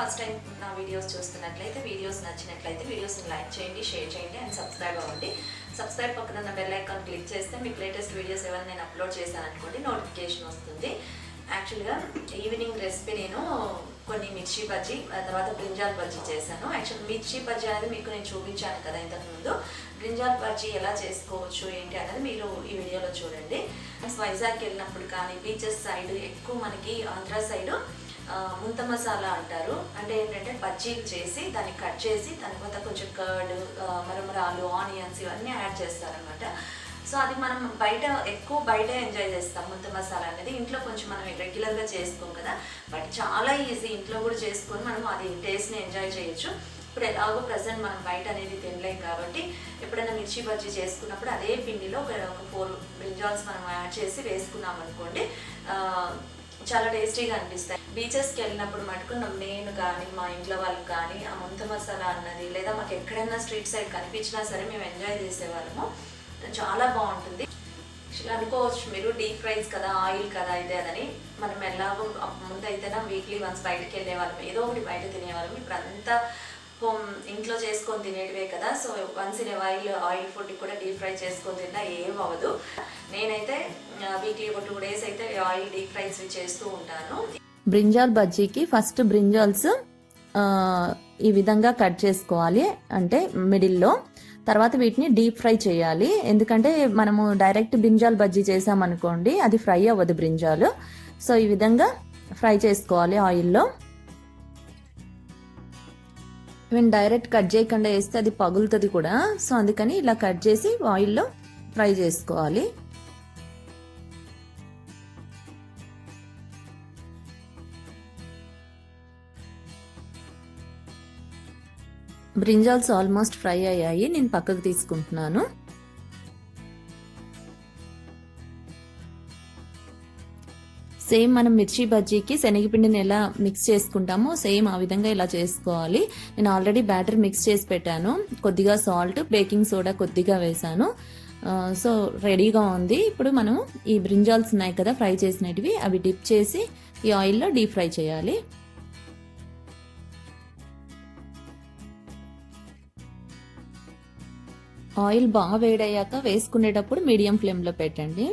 First time నా videos చూస్తున్నట్లయితే videos నచ్చినట్లయితే వీడియోస్ని లైక్ చేయండి, షేర్ చేయండి అండ్ సబ్స్క్రైబ్ అవ్వండి. సబ్స్క్రైబ్ పక్కన ఉన్న బెల్ ఐకాన్ క్లిక్ చేస్తే మీకు లేటెస్ట్ వీడియోస్ ఏమైనా నేను అప్లోడ్ చేశాను అనుకోండి నోటిఫికేషన్ వస్తుంది. యాక్చువల్గా ఈవినింగ్ రెసిపీ నేను కొన్ని మిర్చి బజ్జీ తర్వాత బ్రింజాల్ బజ్జీ చేశాను. యాక్చువల్ మిర్చి బజ్జీ అనేది మీకు నేను చూపించాను కదా ఇంతకుముందు. బ్రింజాల్ బజ్జీ ఎలా చేసుకోవచ్చు ఏంటి అనేది మీరు ఈ వీడియోలో చూడండి. వైజాగ్ వెళ్ళినప్పుడు కానీ బీచెస్ సైడ్ ఎక్కువ మనకి ఆంధ్ర సైడ్ ముంత మసాలా అంటారు. అంటే ఏంటంటే బజ్జీలు చేసి దాన్ని కట్ చేసి తర్వాత కొంచెం కర్డ్, మరమరాలు, ఆనియన్స్ ఇవన్నీ యాడ్ చేస్తారనమాట. సో అది మనం ఎక్కువ బయట ఎంజాయ్ చేస్తాం. ముంత మసాలా అనేది ఇంట్లో కొంచెం మనం రెగ్యులర్గా చేసుకోం కదా, బట్ చాలా ఈజీ, ఇంట్లో కూడా చేసుకొని మనం అది టేస్ట్ని ఎంజాయ్ చేయొచ్చు. ఇప్పుడు ఎలాగో ప్రజెంట్ మనం బయట అనేది తినలేం కాబట్టి ఎప్పుడైనా మిర్చి బజ్జీ చేసుకున్నప్పుడు అదే పిండిలో ఒక 4 బ్రింజాల్స్ మనం యాడ్ చేసి వేసుకున్నాం అనుకోండి, చాలా టేస్టీగా అనిపిస్తాయి. బీచెస్కి వెళ్ళినప్పుడు మటుకు నేను కానీ మా ఇంట్లో వాళ్ళు కానీ ఆ ముంత మసాలా అన్నది లేదా మాకు ఎక్కడైనా స్ట్రీట్ సైడ్ కనిపించినా సరే మేము ఎంజాయ్ చేసేవాళ్ళము. చాలా బాగుంటుంది. అనుకోవచ్చు మీరు డీప్ ఫ్రైస్ కదా, ఆయిల్ కదా ఇదే అదని. మనం ఎలాగో ముందు అయితేనా వీక్లీ వన్స్ బయటకు వెళ్ళేవాళ్ళం, ఏదో ఒకటి బయట తినేవాళ్ళం. ఇప్పుడు అంతా ఇంట్లో చేసుకొని తినేటివే కదా. So once in oil food కూడా డీప్ ఫ్రై చేసుకొని తిన్నా ఏం అవ్వదు. నేనైతే వీక్లీ ఒక 2 days అయితే ఆయిల్ డీప్ ఫ్రైస్ చేస్తూ ఉంటాను. బ్రింజాల్ బజ్జీకి ఫస్ట్ బ్రింజాల్స్ ఈ విధంగా కట్ చేసుకోవాలి, అంటే మిడిల్లో. తర్వాత వీటిని డీప్ ఫ్రై చేయాలి, ఎందుకంటే మనము డైరెక్ట్ బ్రింజాల్ బజ్జీ చేసామనుకోండి అది ఫ్రై అవ్వదు బ్రింజాలు. సో ఈ విధంగా ఫ్రై చేసుకోవాలి ఆయిల్లో. మేము డైరెక్ట్ కట్ చేయకుండా వేస్తే అది పగులుతుంది కూడా. సో అందుకని ఇలా కట్ చేసి ఆయిల్లో ఫ్రై చేసుకోవాలి. బ్రింజాల్స్ ఆల్మోస్ట్ ఫ్రై అయ్యాయి, నేను పక్కకు తీసుకుంటున్నాను. సేమ్ మనం మిర్చి బజ్జీకి శనగపిండిని ఎలా మిక్స్ చేసుకుంటామో సేమ్ ఆ విధంగా ఇలా చేసుకోవాలి. నేను ఆల్రెడీ బ్యాటర్ మిక్స్ చేసి పెట్టాను, కొద్దిగా సాల్ట్, బేకింగ్ సోడా కొద్దిగా వేసాను. సో రెడీగా ఉంది. ఇప్పుడు మనం ఈ బ్రింజాల్స్ ఉన్నాయి కదా ఫ్రై చేసినవి, అవి డిప్ చేసి ఈ ఆయిల్లో డీప్ ఫ్రై చేయాలి. ఆయిల్ బాగా వేడయ్యాక వేసుకునేటప్పుడు మీడియం ఫ్లేమ్లో పెట్టండి.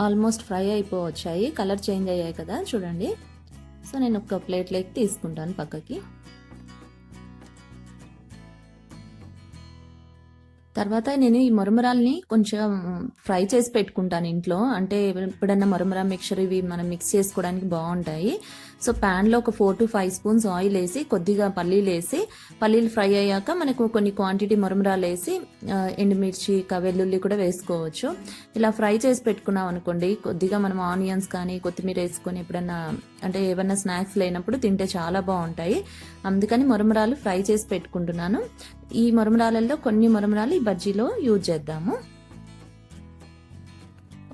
ఆల్మోస్ట్ ఫ్రై అయిపోవచ్చాయి, కలర్ చేంజ్ అయ్యాయి కదా చూడండి. సో నేను ఒక ప్లేట్లోకి తీసుకుంటాను పక్కకి. తర్వాత నేను ఈ మరమరాల్ని కొంచెం ఫ్రై చేసి పెట్టుకుంటాను ఇంట్లో. అంటే ఎప్పుడన్నా మరమరా మిక్చర్ ఇవి మనం మిక్స్ చేసుకోవడానికి బాగుంటాయి. సో ప్యాన్లో ఒక 4 to 5 స్పూన్స్ ఆయిల్ వేసి కొద్దిగా పల్లీలు వేసి, పల్లీలు ఫ్రై అయ్యాక మనకు కొన్ని క్వాంటిటీ మరమరాలు వేసి ఎండుమిర్చి, వెల్లుల్లి కూడా వేసుకోవచ్చు. ఇలా ఫ్రై చేసి పెట్టుకున్నాం అనుకోండి, కొద్దిగా మనం ఆనియన్స్ కానీ కొత్తిమీర వేసుకొని ఎప్పుడన్నా అంటే ఏమన్నా స్నాక్స్ లేనప్పుడు తింటే చాలా బాగుంటాయి. అందుకని మరమరాలు ఫ్రై చేసి పెట్టుకుంటున్నాను. ఈ మరమరాలలో కొన్ని మరమరాలు ఈ బజ్జీలో యూజ్ చేద్దాము.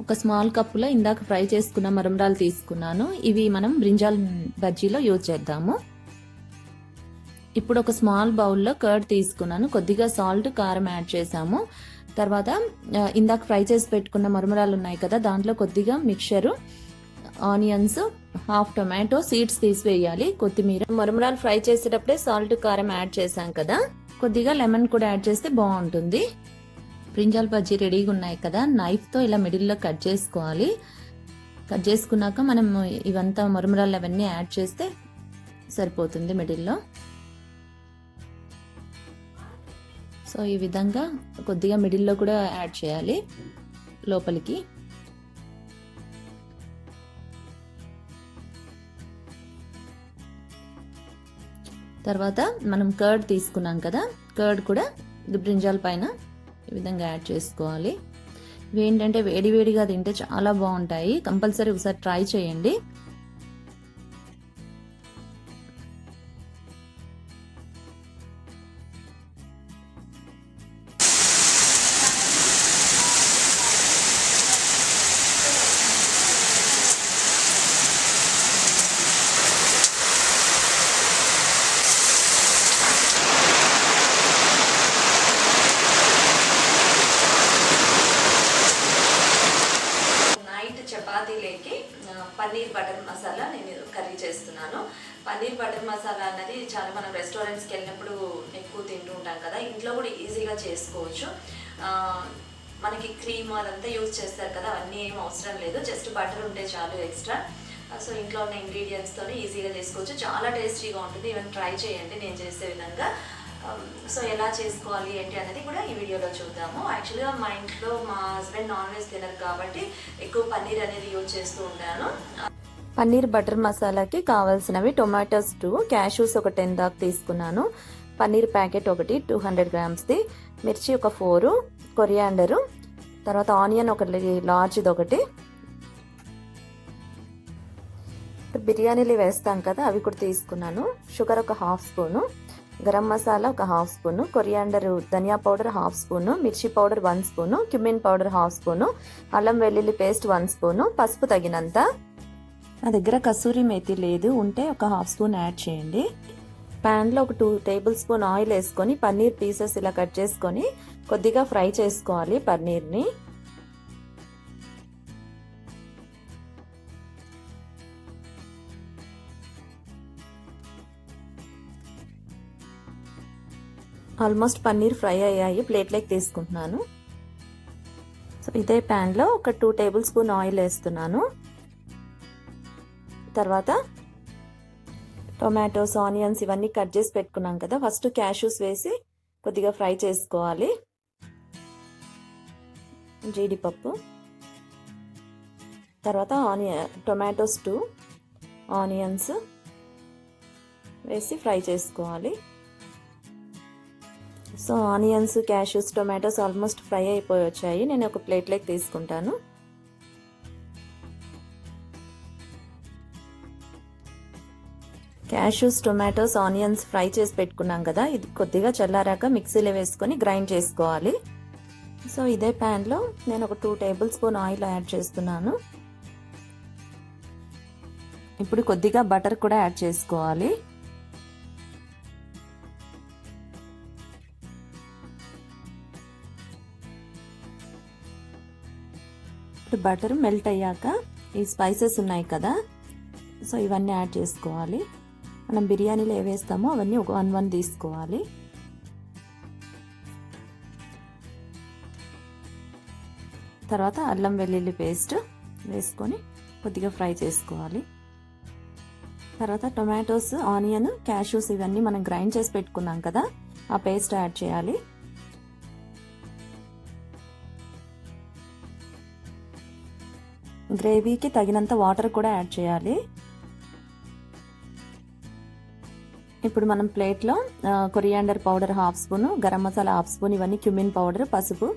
ఒక స్మాల్ కప్పులో ఇందాక ఫ్రై చేసుకున్న మరమరాలు తీసుకున్నాను, ఇవి మనం బ్రింజాల్ బజ్జీలో యూజ్ చేద్దాము. ఇప్పుడు ఒక స్మాల్ బౌల్లో కర్డ్ తీసుకున్నాను, కొద్దిగా సాల్ట్, కారం యాడ్ చేసాము. తర్వాత ఇందాక ఫ్రై చేసి పెట్టుకున్న మరమరాలు ఉన్నాయి కదా, దాంట్లో కొద్దిగా mixture, onions, half tomato seeds తీసివేయాలి, కొత్తిమీర. మరమరాలు ఫ్రై చేసేటప్పుడే సాల్ట్, కారం యాడ్ చేసాం కదా, కొద్దిగా లెమన్ కూడా యాడ్ చేస్తే బాగుంటుంది. బ్రింజాల్ బజ్జీ రెడీగా ఉన్నాయి కదా, నైఫ్తో ఇలా మిడిల్లో కట్ చేసుకోవాలి. కట్ చేసుకున్నాక మనం ఇవంతా మరమరాలు అవన్నీ యాడ్ చేస్తే సరిపోతుంది మిడిల్లో. సో ఈ విధంగా కొద్దిగా మిడిల్లో కూడా యాడ్ చేయాలి లోపలికి. తర్వాత మనం కర్డ్ తీసుకున్నాం కదా, కర్డ్ కూడా బ్రింజాల్ పైన ఈ విధంగా యాడ్ చేసుకోవాలి. ఇవి ఏంటంటే వేడివేడిగా తింటే చాలా బాగుంటాయి, కంపల్సరీ ఒకసారి ట్రై చేయండి. చపాతీలేకి పన్నీర్ బటర్ మసాలా నేను కర్రీ చేస్తున్నాను. పన్నీర్ బటర్ మసాలా అన్నది చాలా మనం రెస్టారెంట్స్కి వెళ్ళినప్పుడు ఎక్కువ తింటూ ఉంటాం కదా, ఇంట్లో కూడా ఈజీగా చేసుకోవచ్చు. మనకి క్రీమ్ అదంతా యూజ్ చేస్తారు కదా, అవన్నీ ఏం అవసరం లేదు, జస్ట్ బటర్ ఉంటే చాలు ఎక్స్ట్రా. సో ఇంట్లో ఉన్న ఇంగ్రీడియంట్స్తో ఈజీగా చేసుకోవచ్చు, చాలా టేస్టీగా ఉంటుంది. ఈవెన్ ట్రై చేయండి నేను చేసే విధంగా. సో ఎలా చేసుకోవాలి ఏంటి అనేది కూడా ఈ వీడియోలో చూద్దాము. యాక్చువల్గా మా ఇంట్లో మా హస్బెండ్ నాన్ వెజ్ తినరు కాబట్టి ఎక్కువ పన్నీర్ అనేది యూజ్ చేస్తూ ఉంటాను. పన్నీర్ బటర్ మసాలాకి కావాల్సినవి టొమాటోస్ 2, క్యాష్యూస్ ఒక 10 దాకా తీసుకున్నాను, పన్నీర్ ప్యాకెట్ ఒకటి 200 గ్రామ్స్ది, మిర్చి ఒక 4, కొరియాండరు, తర్వాత ఆనియన్ ఒక లార్జ్ది ఒకటి, బిర్యానీలు వేస్తాం కదా అవి కూడా తీసుకున్నాను, షుగర్ ఒక 1/2 స్పూను, గరం మసాలా ఒక 1/2 స్పూను, కొరియాండర్ ధనియా పౌడర్ 1/2 స్పూను, మిర్చి powder 1 spoon, cumin powder 1/2 spoon, అల్లం వెల్లుల్లి పేస్ట్ 1 స్పూను, పసుపు తగినంత. నా దగ్గర కసూరి మేతి లేదు, ఉంటే ఒక 1/2 స్పూన్ యాడ్ చేయండి. ప్యాన్లో ఒక 2 టేబుల్ స్పూన్ ఆయిల్ వేసుకొని పన్నీర్ పీసెస్ ఇలా కట్ చేసుకొని కొద్దిగా ఫ్రై చేసుకోవాలి పన్నీర్ని. ఆల్మోస్ట్ పన్నీర్ ఫ్రై అయ్యాయి, ప్లేట్లోకి తీసుకుంటున్నాను. సో ఇదే ప్యాన్లో ఒక 2 టేబుల్ స్పూన్ ఆయిల్ వేస్తున్నాను. తర్వాత టొమాటోస్, ఆనియన్స్ ఇవన్నీ కట్ చేసి పెట్టుకున్నాం కదా, ఫస్ట్ క్యాష్యూస్ వేసి కొద్దిగా ఫ్రై చేసుకోవాలి. జీడిపప్పు, తర్వాత టొమాటోస్ 2, ఆనియన్స్ వేసి ఫ్రై చేసుకోవాలి. So onions, cashews, tomatoes almost fry అయిపోయి వచ్చాయి, నేను ఒక ప్లేట్లోకి తీసుకుంటాను. క్యాష్యూస్, టొమాటోస్, ఆనియన్స్ ఫ్రై చేసి పెట్టుకున్నాం కదా, ఇది కొద్దిగా చల్లారాక మిక్సీలో వేసుకొని గ్రైండ్ చేసుకోవాలి. సో ఇదే ప్యాన్లో నేను ఒక 2 టేబుల్ స్పూన్ ఆయిల్ యాడ్ చేస్తున్నాను. ఇప్పుడు కొద్దిగా బటర్ కూడా యాడ్ చేసుకోవాలి. బటర్ మెల్ట్ అయ్యాక ఈ స్పైసెస్ ఉన్నాయి కదా, సో ఇవన్నీ యాడ్ చేసుకోవాలి. మనం బిర్యానీలో ఏవేస్తామో అవన్నీ ఒక 1 తీసుకోవాలి. తర్వాత అల్లం వెల్లుల్లి పేస్ట్ వేసుకొని కొద్దిగా ఫ్రై చేసుకోవాలి. తర్వాత టొమాటోస్, ఆనియన్, క్యాష్యూస్ ఇవన్నీ మనం గ్రైండ్ చేసి పెట్టుకున్నాం కదా, ఆ పేస్ట్ యాడ్ చేయాలి. గ్రేవీకి తగినంత వాటర్ కూడా యాడ్ చేయాలి. ఇప్పుడు మనం ప్లేట్లో coriander powder 1/2 spoon, garam masala 1/2 spoon, ఇవన్నీ క్యుమిన్ పౌడర్, పసుపు,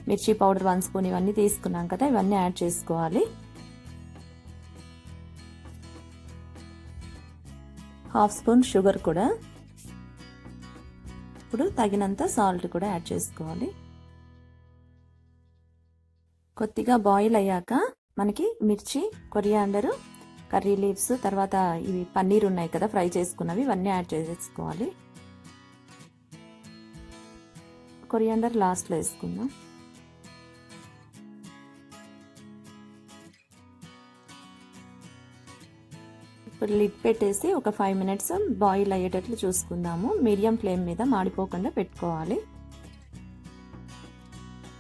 మిర్చి పౌడర్ 1 స్పూన్ ఇవన్నీ తీసుకున్నాం కదా, ఇవన్నీ యాడ్ చేసుకోవాలి. 1/2 స్పూన్ షుగర్ కూడా, ఇప్పుడు తగినంత సాల్ట్ కూడా యాడ్ చేసుకోవాలి. కొద్దిగా బాయిల్ అయ్యాక మనకి మిర్చి, కొరియాండరు, కర్రీ లీవ్స్, తర్వాత ఇవి పన్నీర్ ఉన్నాయి కదా ఫ్రై చేసుకున్నవి, ఇవన్నీ యాడ్ చేసుకోవాలి. కొరియాండర్ లాస్ట్లో వేసుకుందాం. ఇప్పుడు లిడ్ పెట్టేసి ఒక 5 మినిట్స్ బాయిల్ అయ్యేటట్లు చూసుకుందాము. మీడియం ఫ్లేమ్ మీద మాడిపోకుండా పెట్టుకోవాలి.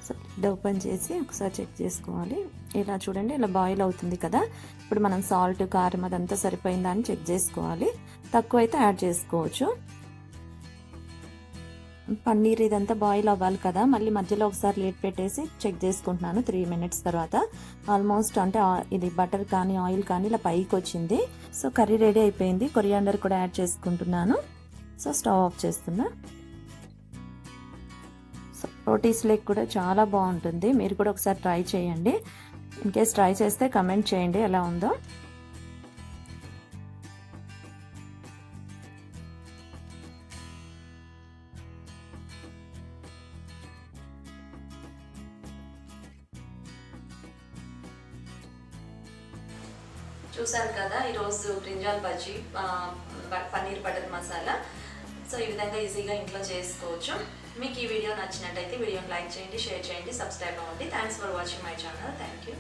సో లిడ్ ఓపెన్ చేసి ఒకసారి చెక్ చేసుకోవాలి. ఇలా చూడండి, ఇలా బాయిల్ అవుతుంది కదా, ఇప్పుడు మనం సాల్ట్, కారం అదంతా సరిపోయిందా అని చెక్ చేసుకోవాలి. తక్కువ అయితే యాడ్ చేసుకోవచ్చు. పన్నీర్ ఇదంతా బాయిల్ అవ్వాలి కదా, మళ్ళీ మధ్యలో ఒకసారి లిడ్ పెట్టేసి చెక్ చేసుకుంటున్నాను 3 మినిట్స్ తర్వాత. ఆల్మోస్ట్ అంటే ఇది బటర్ కానీ ఆయిల్ కానీ ఇలా పైకి వచ్చింది. సో కర్రీ రెడీ అయిపోయింది. కొరియాండర్ కూడా యాడ్ చేసుకుంటున్నాను. సో స్టవ్ ఆఫ్ చేస్తున్నా. సో రోటీస్ లెగ్ కూడా చాలా బాగుంటుంది, మీరు కూడా ఒకసారి ట్రై చేయండి. ఇన్ కేస్ ట్రై చేస్తే కమెంట్ చేయండి ఎలా ఉందో. చూసారు కదా ఈరోజు brinjal bajji, paneer butter masala. So ఈ విధంగా ఈజీగా ఇంట్లో చేసుకోవచ్చు. మీకు ఈ వీడియో నచ్చినట్టయితే వీడియోని లైక్ చేయండి, షేర్ చేయండి, సబ్స్క్రైబ్ అవ్వండి. Thanks for watching my channel. Thank you.